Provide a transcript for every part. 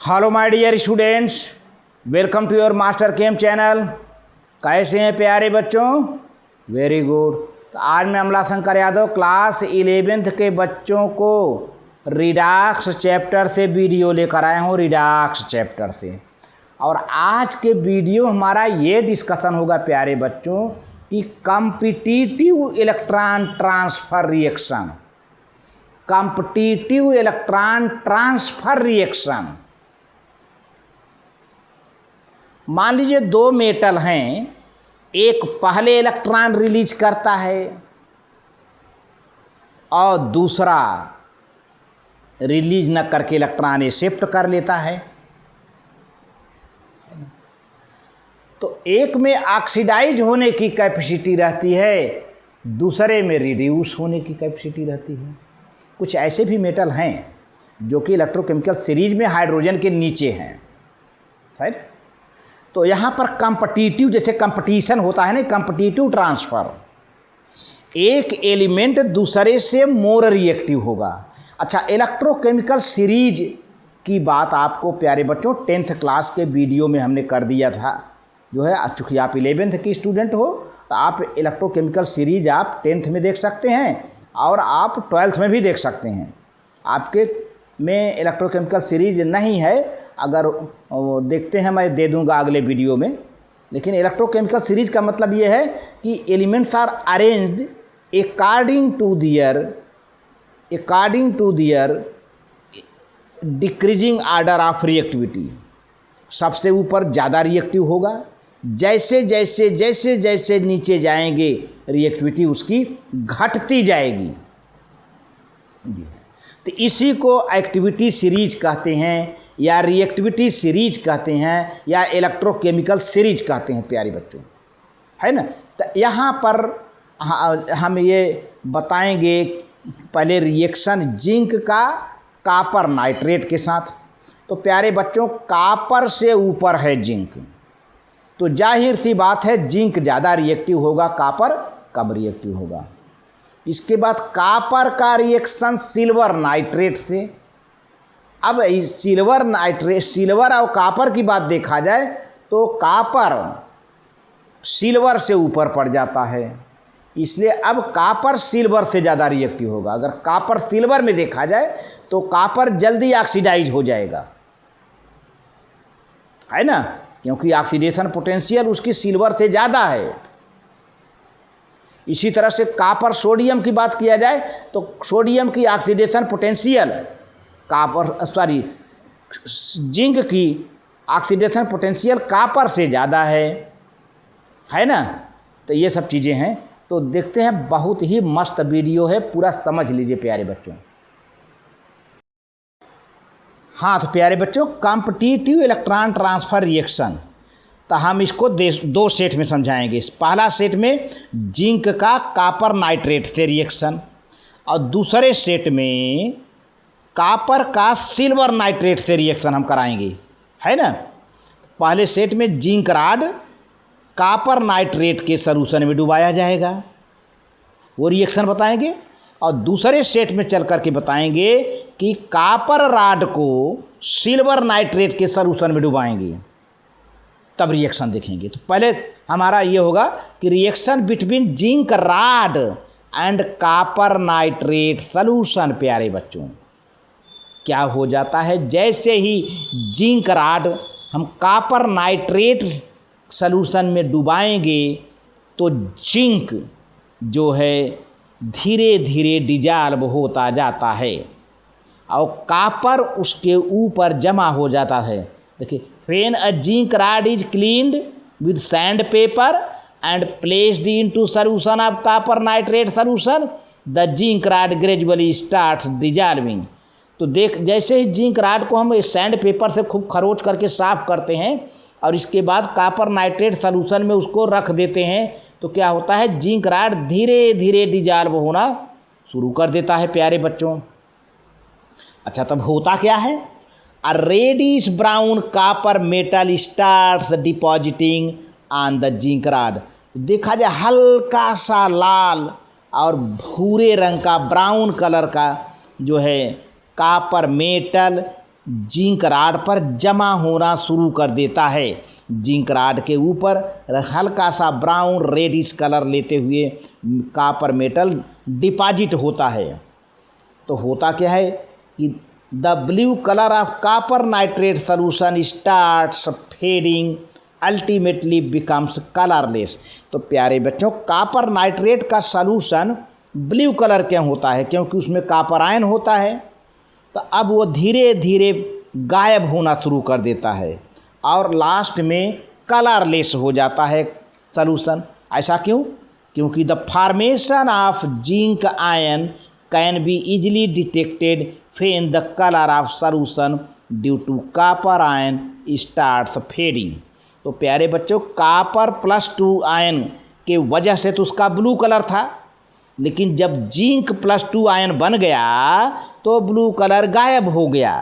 Hello my dear students, welcome to your master chem channel. कैसे हैं प्यारे बच्चों? Very good. तो आज मैं अमला शंकर यादव क्लास 11th के बच्चों को रिडक्स चैप्टर से वीडियो लेकर आया हूँ, रिडक्स चैप्टर से। और आज के वीडियो हमारा ये डिस्कशन होगा प्यारे बच्चों कि competitive electron transfer reaction, competitive electron transfer reaction. मान लीजिए दो मेटल हैं, एक पहले इलेक्ट्रॉन रिलीज करता है और दूसरा रिलीज न करके इलेक्ट्रॉन एक्सेप्ट कर लेता है। तो एक में ऑक्सीडाइज होने की कैपेसिटी रहती है, दूसरे में रिड्यूस होने की कैपेसिटी रहती है। कुछ ऐसे भी मेटल हैं जो कि इलेक्ट्रोकेमिकल सीरीज में हाइड्रोजन के नीचे हैं, है। तो यहाँ पर कॉम्पिटिटिव, जैसे कंपटीशन होता है ना, कॉम्पिटिटिव ट्रांसफ़र, एक एलिमेंट दूसरे से मोर रिएक्टिव होगा। अच्छा, इलेक्ट्रोकेमिकल सीरीज की बात आपको प्यारे बच्चों 10th क्लास के वीडियो में हमने कर दिया था। जो है, चूँकि आप 11th की स्टूडेंट हो तो आप इलेक्ट्रोकेमिकल सीरीज आप 10th में देख सकते हैं और आप 12th में भी देख सकते हैं। आपके में इलेक्ट्रोकेमिकल सीरीज नहीं है, अगर देखते हैं मैं दे दूंगा अगले वीडियो में। लेकिन इलेक्ट्रोकेमिकल सीरीज का मतलब ये है कि elements are arranged according to their decreasing order of reactivity. सबसे ऊपर ज़्यादा रिएक्टिव होगा, जैसे जैसे जैसे जैसे नीचे जाएंगे रिएक्टिविटी उसकी घटती जाएगी। तो इसी को एक्टिविटी सीरीज कहते हैं, या रिएक्टिविटी सीरीज कहते हैं, या इलेक्ट्रोकेमिकल सीरीज कहते हैं प्यारे बच्चों, है ना। तो यहाँ पर हम ये बताएंगे पहले रिएक्शन जिंक का कॉपर नाइट्रेट के साथ। तो प्यारे बच्चों, कॉपर से ऊपर है जिंक, तो जाहिर सी बात है जिंक ज़्यादा रिएक्टिव होगा, कॉपर कम रिएक्टिव होगा। इसके बाद कॉपर का रिएक्शन सिल्वर नाइट्रेट से। अब सिल्वर और कॉपर की बात देखा जाए तो कॉपर सिल्वर से ऊपर पड़ जाता है, इसलिए अब कॉपर सिल्वर से ज़्यादा रिएक्टिव होगा। अगर कॉपर सिल्वर में देखा जाए तो कॉपर जल्दी ऑक्सीडाइज हो जाएगा, है ना, क्योंकि ऑक्सीडेशन पोटेंशियल उसकी सिल्वर से ज़्यादा है। इसी तरह से कॉपर सोडियम की बात किया जाए तो सोडियम की ऑक्सीडेशन पोटेंशियल जिंक की ऑक्सीडेशन पोटेंशियल कॉपर से ज़्यादा है ना। तो ये सब चीज़ें हैं। तो देखते हैं, बहुत ही मस्त वीडियो है, पूरा समझ लीजिए प्यारे बच्चों। हाँ, तो प्यारे बच्चों, कॉम्पिटिटिव इलेक्ट्रॉन ट्रांसफ़र रिएक्शन, तो हम इसको दो सेट में समझाएंगे। पहला सेट में जिंक का कॉपर नाइट्रेट से रिएक्शन, और दूसरे सेट में कॉपर का सिल्वर नाइट्रेट से रिएक्शन हम कराएंगे, है ना। पहले सेट में जिंक रॉड कॉपर नाइट्रेट के सॉल्यूशन में डुबाया जाएगा, वो रिएक्शन बताएंगे। और दूसरे सेट में चल करके बताएंगे कि कॉपर रॉड को सिल्वर नाइट्रेट के सॉल्यूशन में डुबाएंगे, तब रिएक्शन देखेंगे। तो पहले हमारा ये होगा कि reaction between zinc rod and copper nitrate solution. प्यारे बच्चों, क्या हो जाता है, जैसे ही जिंक रॉड हम कॉपर नाइट्रेट सॉल्यूशन में डुबाएंगे तो जिंक जो है धीरे धीरे डिजॉल्व होता जाता है और कॉपर उसके ऊपर जमा हो जाता है। देखिए, when a zinc rod is cleaned with sandpaper and placed into solution of copper nitrate solution, the zinc rod gradually starts dissolving। तो जैसे ही जिंक रॉड को हम सैंड पेपर से खूब खरोच करके साफ करते हैं और इसके बाद कॉपर नाइट्रेट सॉल्यूशन में उसको रख देते हैं, तो क्या होता है, जिंक रॉड धीरे धीरे डिजॉल्व होना शुरू कर देता है प्यारे बच्चों। अच्छा, तब होता क्या है, A reddish brown copper metal starts depositing on the zinc rod। देखा जाए हल्का सा लाल और भूरे रंग का, ब्राउन कलर का जो है कॉपर मेटल जिंक राड पर जमा होना शुरू कर देता है। जिंक राड के ऊपर हल्का सा ब्राउन रेडिश कलर लेते हुए कॉपर मेटल डिपॉजिट होता है। तो होता क्या है कि the blue colour of copper nitrate solution starts fading ultimately becomes colourless. तो प्यारे बच्चों, कॉपर नाइट्रेट का सॉल्यूशन ब्लू कलर क्यों होता है? क्योंकि उसमें कॉपर आयन होता है। तो अब वो धीरे धीरे गायब होना शुरू कर देता है और लास्ट में कलरलेस हो जाता है सॉल्यूशन। ऐसा क्यों? क्योंकि the formation of zinc ion can be easily detected when the colour of solution due to copper ion starts fading. तो प्यारे बच्चों, कॉपर +2 आयन के वजह से तो उसका ब्लू कलर था, लेकिन जब जिंक +2 आयन बन गया तो ब्लू कलर गायब हो गया,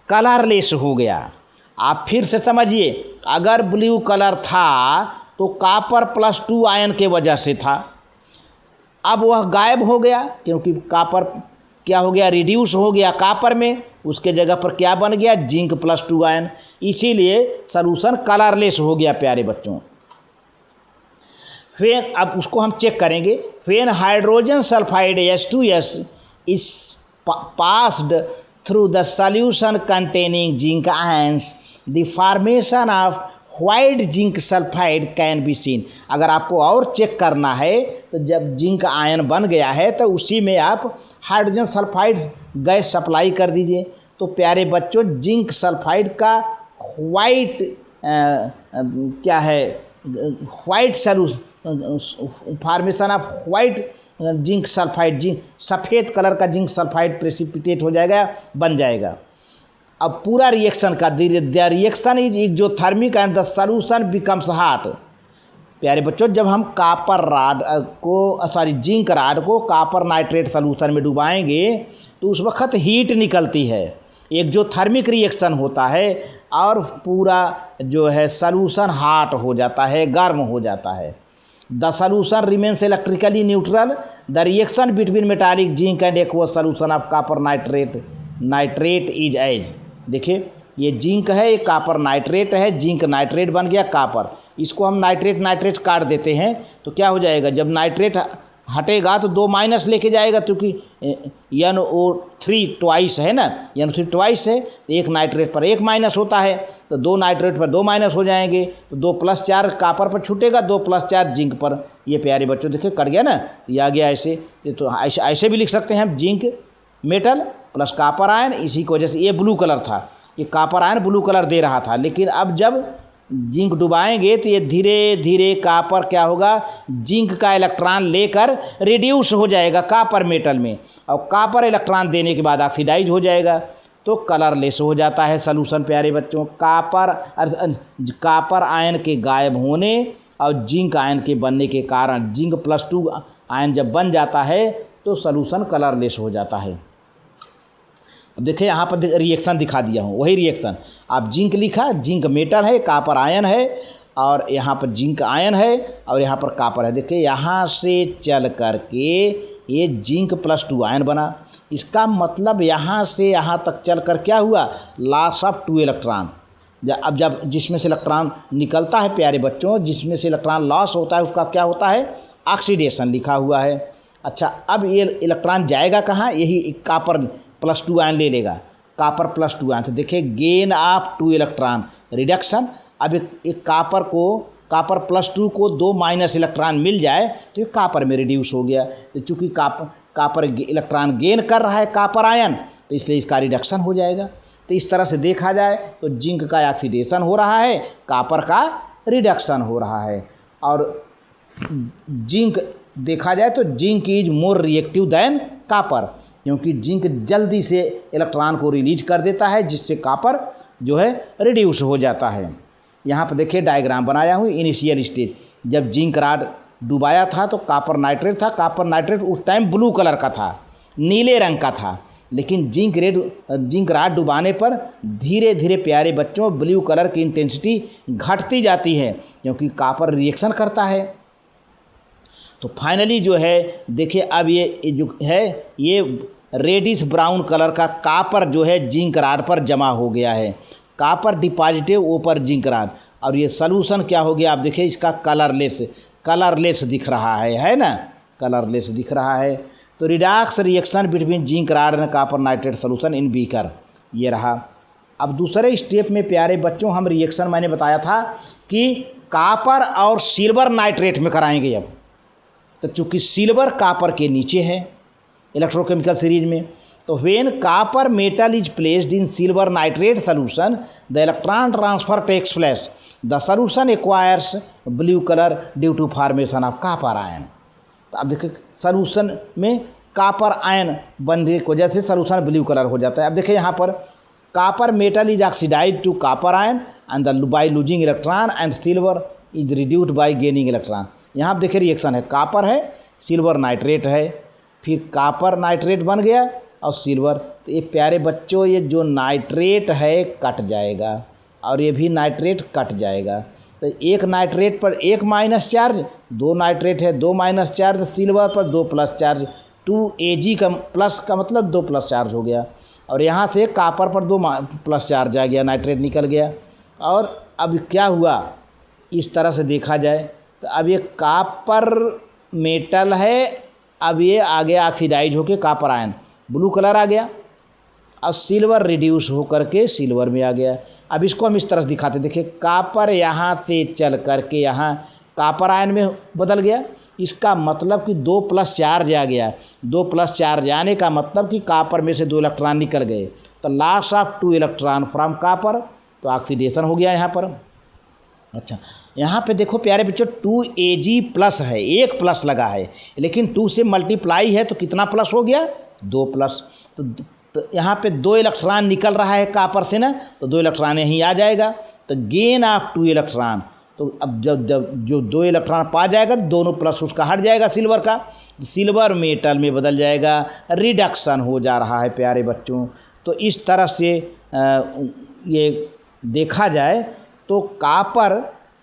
कलरलेस हो गया। आप फिर से समझिए, अगर ब्लू कलर था तो कॉपर +2 आयन के वजह से था, अब वह गायब हो गया क्योंकि कॉपर क्या हो गया, रिड्यूस हो गया कॉपर में, उसके जगह पर क्या बन गया, जिंक +2 आयन। इसीलिए सॉल्यूशन कलरलेस हो गया प्यारे बच्चों। फिर अब उसको हम चेक करेंगे। When hydrogen sulphide H2S is passed through the solution containing zinc ions the formation of white zinc sulphide can be seen. अगर आपको और चेक करना है तो जब जिंक आयन बन गया है तो उसी में आप हाइड्रोजन सल्फाइड गैस सप्लाई कर दीजिए। तो प्यारे बच्चों, जिंक सल्फाइड का व्हाइट क्या है, white formation of white zinc sulphide, zinc सफ़ेद कलर का जिंक सल्फाइड प्रेसिपिटेट हो जाएगा, बन जाएगा। अब पूरा रिएक्शन का the reaction is exothermic and the solution becomes hot. प्यारे बच्चों, जब हम कॉपर राड को जिंक राड को कॉपर नाइट्रेट सॉल्यूशन में डुबाएंगे तो उस वक्त हीट निकलती है, एक्सोथर्मिक रिएक्शन होता है और पूरा जो है सॉल्यूशन हॉट हो जाता है, गर्म हो जाता है। The solution remains electrically neutral. The reaction between metallic zinc and aqueous solution of copper nitrate is as. देखिए, ये जिंक है, ये कॉपर नाइट्रेट है, जिंक नाइट्रेट बन गया कॉपर, इसको हम नाइट्रेट काट देते हैं तो क्या हो जाएगा, जब नाइट्रेट हटेगा तो 2 माइनस लेके जाएगा, क्योंकि NO3 ट्वाइस है ना, NO3 ट्वाइस है, एक नाइट्रेट पर 1 माइनस होता है, तो 2 नाइट्रेट पर 2 माइनस हो जाएंगे, तो 2 + 4 कॉपर पर छूटेगा, 2 + 4 जिंक पर। ये प्यारे बच्चों देखिए कट गया ना, तो ये आ गया ऐसे। तो ऐसे भी लिख सकते हैं हम, zinc metal plus copper ion, इसी की वजह से ये ब्लू कलर था, ये कॉपर आयन ब्लू कलर दे रहा था। लेकिन अब जब जिंक डुबाएंगे तो ये धीरे धीरे कॉपर क्या होगा, जिंक का इलेक्ट्रॉन लेकर रिड्यूस हो जाएगा कॉपर मेटल में, और कॉपर इलेक्ट्रॉन देने के बाद ऑक्सीडाइज हो जाएगा तो कलरलेस हो जाता है सॉल्यूशन। प्यारे बच्चों, कॉपर आयन के गायब होने और जिंक आयन के बनने के कारण जिंक +2 आयन जब बन जाता है तो सॉल्यूशन कलरलेस हो जाता है। अब देखिए यहाँ पर रिएक्शन दिखा दिया हूँ, वही रिएक्शन। आप जिंक लिखा, जिंक मेटल है, कॉपर आयन है, और यहाँ पर जिंक आयन है और यहाँ पर कॉपर है। देखिए यहाँ से चल कर के ये जिंक +2 आयन बना। इसका मतलब यहाँ से यहाँ तक चल कर क्या हुआ, लॉस ऑफ 2 इलेक्ट्रॉन। अब जब जिसमें से इलेक्ट्रॉन निकलता है प्यारे बच्चों, जिसमें से इलेक्ट्रॉन लॉस होता है उसका क्या होता है, ऑक्सीडेशन लिखा हुआ है। अच्छा, अब ये इलेक्ट्रॉन जाएगा कहाँ, यही कॉपर +2 आयन ले लेगा, कॉपर +2 आयन। तो देखिए गेन ऑफ 2 इलेक्ट्रॉन रिडक्शन। अब एक कॉपर +2 को 2 माइनस इलेक्ट्रॉन मिल जाए तो ये कॉपर में रिड्यूस हो गया। तो चूँकि कॉपर इलेक्ट्रॉन गेन कर रहा है कॉपर आयन, तो इसलिए इसका रिडक्शन हो जाएगा। तो इस तरह से देखा जाए तो जिंक का ऑक्सीडेशन हो रहा है, कॉपर का रिडक्शन हो रहा है। और जिंक देखा जाए तो zinc is more reactive than copper, क्योंकि जिंक जल्दी से इलेक्ट्रॉन को रिलीज कर देता है, जिससे कॉपर जो है रिड्यूस हो जाता है। यहाँ पर देखिए डायग्राम बनाया हूँ। इनिशियल स्टेज, जब जिंक राड डुबाया था तो कॉपर नाइट्रेट था, कॉपर नाइट्रेट उस टाइम ब्लू कलर का था, नीले रंग का था। लेकिन जिंक राड डुबाने पर धीरे धीरे प्यारे बच्चों ब्लू कलर की इंटेंसिटी घटती जाती है, क्योंकि कॉपर रिएक्शन करता है। तो फाइनली जो है देखिए, अब ये जो है ये रेडिश ब्राउन कलर का कापर जो है जिंक राड पर जमा हो गया है। कापर डिपॉजिटेड ऊपर जिंक राड। और ये सॉल्यूशन क्या हो गया, आप देखिए इसका कलरलेस दिख रहा है ना, कलरलेस दिख रहा है। तो redox reaction between zinc rod and copper nitrate solution in beaker, ये रहा। अब दूसरे स्टेप में प्यारे बच्चों हम रिएक्शन मैंने बताया था कि कॉपर और सिल्वर नाइट्रेट में कराएंगे। अब तो चूँकि सिल्वर कॉपर के नीचे है इलेक्ट्रोकेमिकल सीरीज में, तो when copper metal is placed in silver nitrate solution the electron transfer takes place, the solution acquires blue colour due to formation of copper ion. तो अब देखिए सॉल्यूशन में कॉपर आयन बनने की वजह से सॉल्यूशन ब्लू कलर हो जाता है। अब देखिए यहाँ पर copper metal is oxidise to copper ion and the by losing electron and silver is reduced by gaining electron. यहाँ पर देखिए रिएक्शन है, कॉपर है, सिल्वर नाइट्रेट है, फिर कॉपर नाइट्रेट बन गया और सिल्वर। तो ये प्यारे बच्चों ये जो नाइट्रेट है कट जाएगा और ये भी नाइट्रेट कट जाएगा। तो एक नाइट्रेट पर एक माइनस चार्ज, दो नाइट्रेट है दो माइनस चार्ज, सिल्वर पर दो प्लस चार्ज, 2Ag का प्लस का मतलब दो प्लस चार्ज हो गया। और यहाँ से कॉपर पर दो प्लस चार्ज आ गया, नाइट्रेट निकल गया। और अब क्या हुआ इस तरह से देखा जाए तो अब ये कॉपर मेटल है, अब ये आगे ऑक्सीडाइज होके कॉपर आयन ब्लू कलर आ गया और सिल्वर रिड्यूस होकर के सिल्वर में आ गया। अब इसको हम इस तरह से दिखाते, देखिए कॉपर यहाँ से चल करके यहाँ कॉपर आयन में बदल गया। इसका मतलब कि दो प्लस चार्ज आ गया, दो प्लस चार्ज आने का मतलब कि कॉपर में से दो इलेक्ट्रॉन निकल गए, तो loss of 2 electron from copper, तो ऑक्सीडेशन हो गया यहाँ पर। अच्छा यहाँ पे देखो प्यारे बच्चों 2Ag प्लस है, एक प्लस लगा है, लेकिन 2 से मल्टीप्लाई है तो कितना प्लस हो गया, 2 प्लस। तो यहाँ पे 2 इलेक्ट्रॉन निकल रहा है कॉपर से ना, तो 2 इलेक्ट्रॉन यहीं आ जाएगा, तो गेन ऑफ 2 इलेक्ट्रॉन। तो अब जब जो 2 इलेक्ट्रॉन पा जाएगा तो दोनों प्लस उसका हट जाएगा सिल्वर का, सिल्वर मेटल में बदल जाएगा, रिडक्शन हो जा रहा है प्यारे बच्चों। तो इस तरह से ये देखा जाए तो copper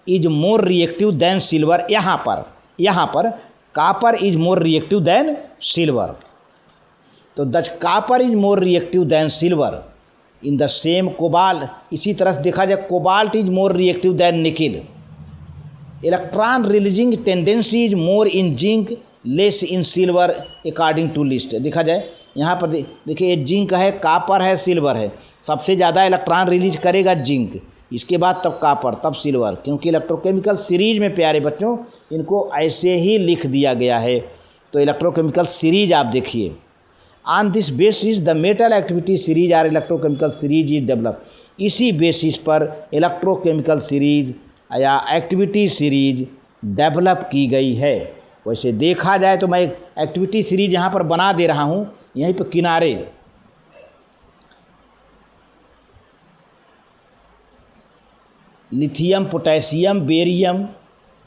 is more reactive than silver. यहाँ पर copper is more reactive than silver. तो the copper is more reactive than silver in the same cobalt. इसी तरह से देखा जाए cobalt is more reactive than nickel. Electron releasing tendency is more in zinc less in silver according to list. देखा जाए यहाँ पर देखिए ये जिंक है, कॉपर है, सिल्वर है, सबसे ज़्यादा इलेक्ट्रॉन रिलीज करेगा जिंक, इसके बाद तब कॉपर, तब सिल्वर, क्योंकि इलेक्ट्रोकेमिकल सीरीज में प्यारे बच्चों इनको ऐसे ही लिख दिया गया है। तो इलेक्ट्रोकेमिकल सीरीज आप देखिए, on this basis the metal activity series or electrochemical series is develop. इसी बेसिस पर इलेक्ट्रोकेमिकल सीरीज या एक्टिविटी सीरीज डेवलप की गई है। वैसे देखा जाए तो मैं एक एक्टिविटी सीरीज यहाँ पर बना दे रहा हूँ, यहीं पर किनारे lithium, potassium, barium,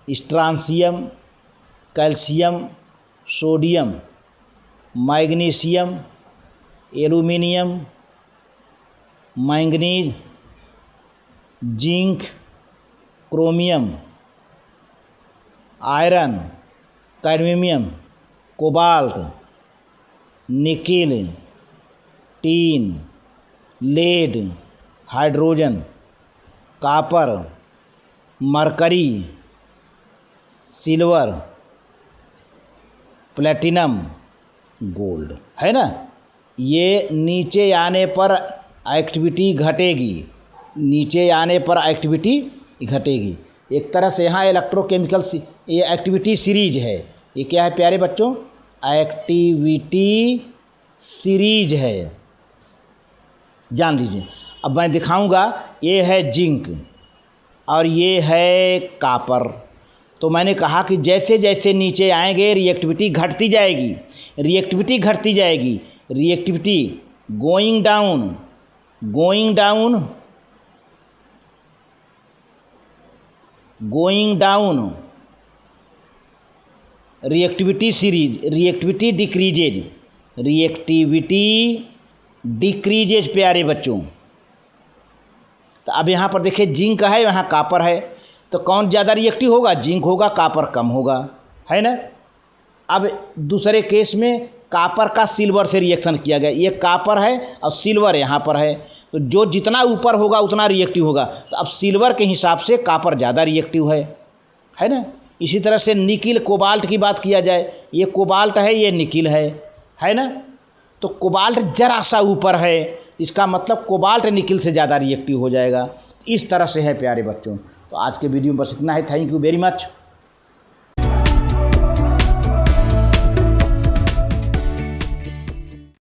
strontium, calcium, sodium, magnesium, aluminium, manganese, zinc, chromium, iron, cadmium, cobalt, nickel, tin, lead, hydrogen, copper, mercury, silver, platinum, gold, है ना। ये नीचे आने पर एक्टिविटी घटेगी, नीचे आने पर एक्टिविटी घटेगी। एक तरह से यहाँ इलेक्ट्रोकेमिकल ये एक्टिविटी सीरीज है। ये क्या है प्यारे बच्चों, एक्टिविटी सीरीज है, जान लीजिए। अब मैं दिखाऊंगा, ये है जिंक और ये है कॉपर। तो मैंने कहा कि जैसे जैसे नीचे आएंगे रिएक्टिविटी घटती जाएगी, रिएक्टिविटी घटती जाएगी, reactivity going down, going down, going down, reactivity series, reactivity decreases, reactivity decreases प्यारे बच्चों। तो अब यहाँ पर देखिए जिंक है, यहाँ कॉपर है, तो कौन ज़्यादा रिएक्टिव होगा, जिंक होगा, कॉपर कम होगा, है ना। अब दूसरे केस में कापर का सिल्वर से रिएक्शन किया गया, ये कापर है और सिल्वर यहाँ पर है, तो जो जितना ऊपर होगा उतना रिएक्टिव होगा। तो अब सिल्वर के हिसाब से कापर ज़्यादा रिएक्टिव है ना। इसी तरह से निकिल कोबाल्ट की बात किया जाए, ये कोबाल्ट है, ये निकिल है ना। तो कोबाल्ट जरा सा ऊपर है, इसका मतलब कोबाल्ट निकिल से ज़्यादा रिएक्टिव हो जाएगा। इस तरह से है प्यारे बच्चों। तो आज के वीडियो में बस इतना ही। Thank you very much.